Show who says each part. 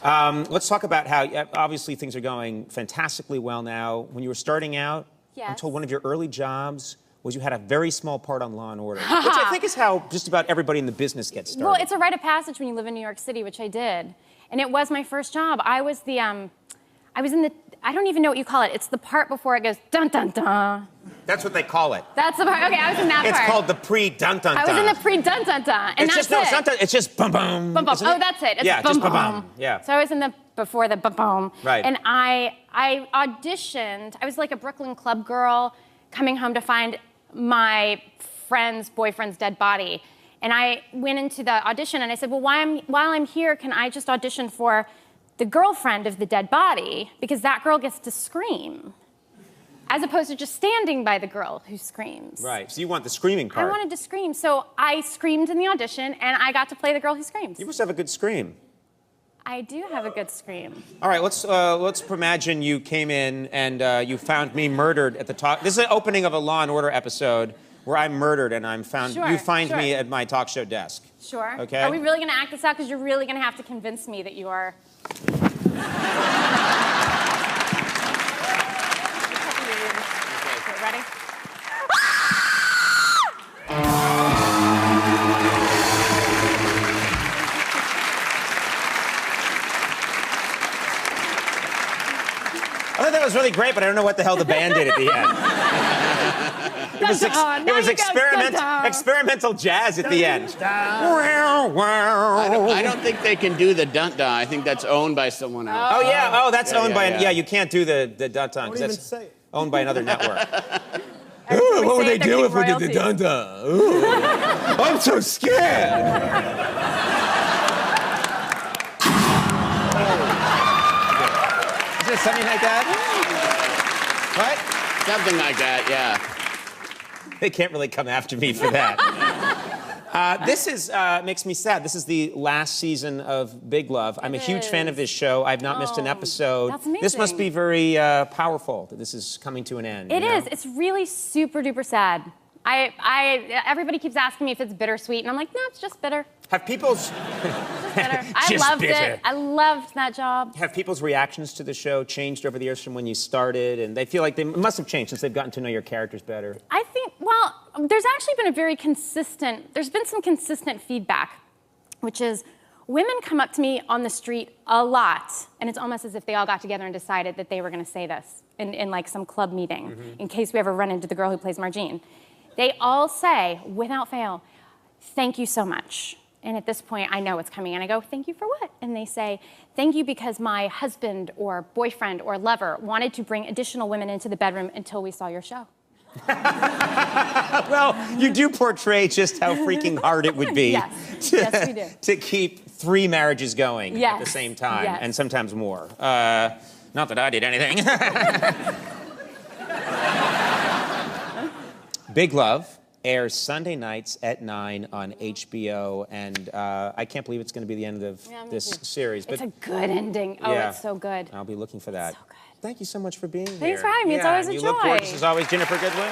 Speaker 1: Let's talk about how, obviously, things are going fantastically well now. When you were starting out, I'm told one of your early jobs was you had a very small part on Law & Order, which I think is how just about everybody in the business gets started.
Speaker 2: Well, it's a rite of passage when you live in New York City, which I did. And it was my first job. I was in the, I don't even know what you call it. It's the part before it goes dun dun dun.
Speaker 1: That's what they call it.
Speaker 2: That's the part. Okay, I was in that part.
Speaker 1: It's called the pre-dun dun dun.
Speaker 2: I was in the pre-dun dun dun, and
Speaker 1: it's
Speaker 2: that's
Speaker 1: just, it's just bum bum.
Speaker 2: Bum bum. Oh, that's it. It's
Speaker 1: yeah,
Speaker 2: bum,
Speaker 1: just bum
Speaker 2: bum.
Speaker 1: bum. Yeah.
Speaker 2: So I was in the before the bum bum.
Speaker 1: Right.
Speaker 2: And I auditioned. I was like a Brooklyn club girl coming home to find my friend's boyfriend's dead body. And I went into the audition and I said, well, while I'm here, can I just audition for the girlfriend of the dead body? Because that girl gets to scream, as opposed to just standing by the girl who screams.
Speaker 1: Right, so you want the screaming part.
Speaker 2: I wanted to scream, so I screamed in the audition and I got to play the girl who screams.
Speaker 1: You must have a good scream.
Speaker 2: I do have a good scream.
Speaker 1: All right, let's imagine you came in and you found me murdered at the talk. This is an opening of a Law & Order episode where I'm murdered and I'm found.
Speaker 2: Sure,
Speaker 1: you find me at my talk show desk.
Speaker 2: Sure.
Speaker 1: Okay.
Speaker 2: Are we really going to act this out? Because you're really going to have to convince me that you are. Okay, ready?
Speaker 1: I thought that was really great, but I don't know what the hell the band did at the end. It was experimental jazz at the end.
Speaker 3: I don't think they can do the dun-dun. I think that's owned by someone else.
Speaker 1: Oh, yeah. Oh, that's owned by... Yeah, you can't do the dun-dun, because that's owned by another network.
Speaker 4: Ooh, what would they do if we did the dun-dun? Ooh, I'm so scared.
Speaker 1: Is there something like that? What?
Speaker 3: Something like that, yeah.
Speaker 1: They can't really come after me for that. This makes me sad. This is the last season of Big Love. I'm a huge fan of this show. I've not missed an episode.
Speaker 2: That's amazing.
Speaker 1: This must be very powerful that this is coming to an end.
Speaker 2: It is. It's really super duper sad. Everybody keeps asking me if it's bittersweet, and I'm like, no, it's just bitter.
Speaker 1: Have people's...
Speaker 2: I loved it. I loved that job.
Speaker 1: Have people's reactions to the show changed over the years from when you started? And they feel like they must have changed since they've gotten to know your characters better.
Speaker 2: I think, well, there's actually been there's been some consistent feedback, which is women come up to me on the street a lot, and it's almost as if they all got together and decided that they were going to say this in like some club meeting, in case we ever run into the girl who plays Margene. They all say, without fail, thank you so much. And at this point, I know what's coming, and I go, thank you for what? And they say, thank you because my husband or boyfriend or lover wanted to bring additional women into the bedroom until we saw your show.
Speaker 1: Well, you do portray just how freaking hard it would be
Speaker 2: yes, we do.
Speaker 1: to keep 3 marriages going at the same time, and sometimes more. Not that I did anything. Big Love airs Sunday nights at 9 on HBO, and I can't believe it's going to be the end of this series. But
Speaker 2: it's a good ending. Oh, it's so good.
Speaker 1: I'll be looking for that.
Speaker 2: So good.
Speaker 1: Thank you so much for being here.
Speaker 2: Thanks for having me. It's always a joy.
Speaker 1: You look gorgeous as always, Ginnifer Goodwin.